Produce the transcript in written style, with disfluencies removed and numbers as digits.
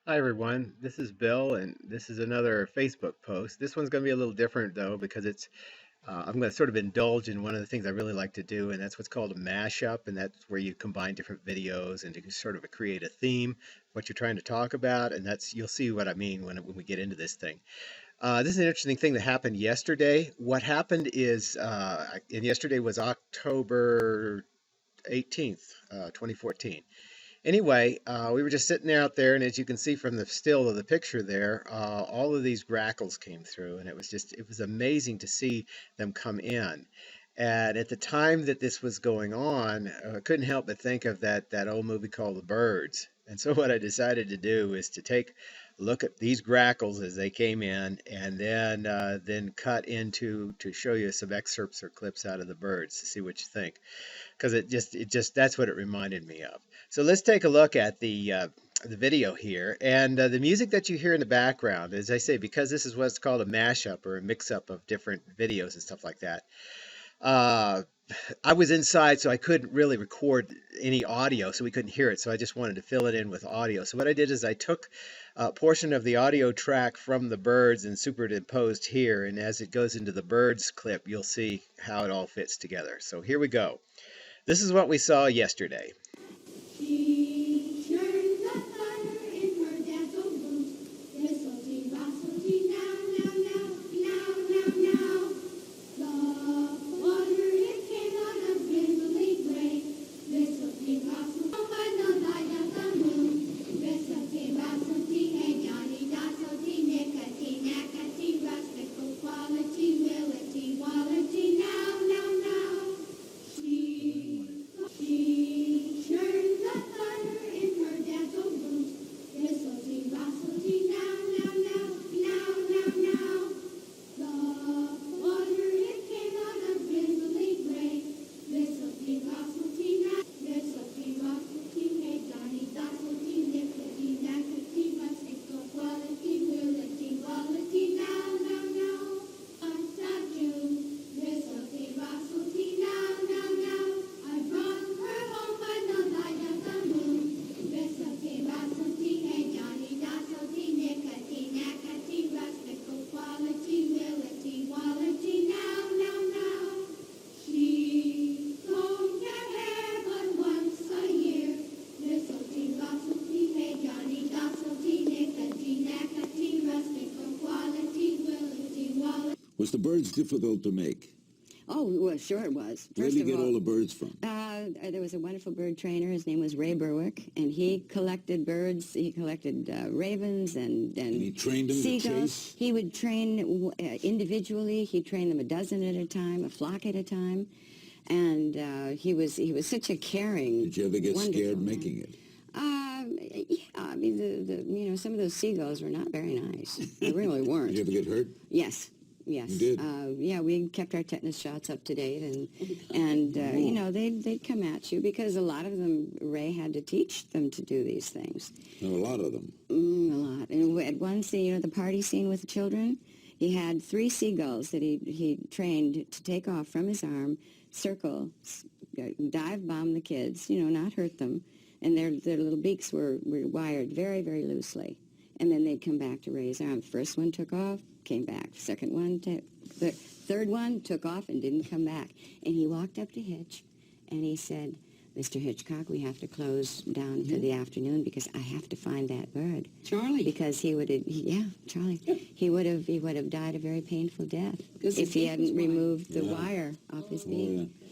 Hi everyone, this is Bill, and this is another Facebook post. This one's going to be a little different though because I'm going to sort of indulge in one of the things I really like to do, and that's what's called a mashup, and that's where you combine different videos and you sort of create a theme, what you're trying to talk about, and that's you'll see what I mean when we get into this thing. This is an interesting thing that happened yesterday. What happened is, and yesterday was October 18th, 2014. Anyway, we were just sitting out there, and as you can see from the still of the picture there, all of these grackles came through, and it was amazing to see them come in. And at the time that this was going on, I couldn't help but think of that old movie called The Birds. And so what I decided to do is to take a look at these grackles as they came in, and then cut into to show you some excerpts or clips out of The Birds to see what you think, because it just that's what it reminded me of. So let's take a look at the video here, and the music that you hear in the background, as I say, because this is what's called a mashup or a mix-up of different videos and stuff like that. Uh, I was inside, so I couldn't really record any audio, so we couldn't hear it. So I just wanted to fill it in with audio. So what I did is I took a portion of the audio track from the Birds and superimposed here, and as it goes into the Birds clip, you'll see how it all fits together. So here we go. This is what we saw yesterday. She turned the fire in her dad's old boots. Thistlety, bostlety, now, now, now, now, now, now. The water, it came on a drizzly gray. Thistlety, bostlety, oh, by the light of the moon. Thistlety, bostlety, hey, Johnny, dostlety, nickety, knackety, rustical quality, willety, wallety, now, now, now. She turned the fire in her dad's old boots. Thistlety, bostlety, now, now, now, now, now, now. The water, it came on a drizzly gray. Thistlety, bostlety, now. Thistlety, bostlety, hey, Johnny, dostlety, nickety, knackety, rustical quality, willety, wallety, now, now, now. Once of June, thistlety, bostlety, now, now, now. I brought her home by the light of the moon. Thistlety, bostlety, hey, Johnny, dostlety, nickety, knackety, rustical quality, willety, wallety, now, now, now. She combed her hair but once a year. Thistlety, bostlety, hey, Johnny, dostlety, nickety, knackety, rustical quality, willety, wallety. Was the Birds difficult to make? Oh, well, sure it was. Where did you get all the birds from? There was a wonderful bird trainer. His name was Ray Berwick, and he collected birds. He collected ravens and he trained them to seagulls. chase? He would train individually. He'd train them a dozen at a time, a flock at a time. And he was such a caring, Did you ever get wonderful scared man. making it? Yeah, I mean, some of those seagulls were not very nice. They really weren't. Did you ever get hurt? Yes. Yes. You did? Yeah, we kept our tetanus shots up to date, and they'd come at you because a lot of them, Ray had to teach them to do these things. No, a lot of them. A lot. And at one scene, the party scene with the children, he had 3 seagulls that he trained to take off from his arm, circle, dive bomb the kids, not hurt them, and their little beaks were wired very, very loosely. And then they'd come back to Ray's arm. First one took off, came back. Second one, the third one took off and didn't come back. And he walked up to Hitch, and he said, "Mr. Hitchcock, we have to close down for the afternoon because I have to find that bird." Charlie. Because Charlie. He would have died a very painful death Because if he his hadn't teeth was wide. removed the wire off his beak. Yeah.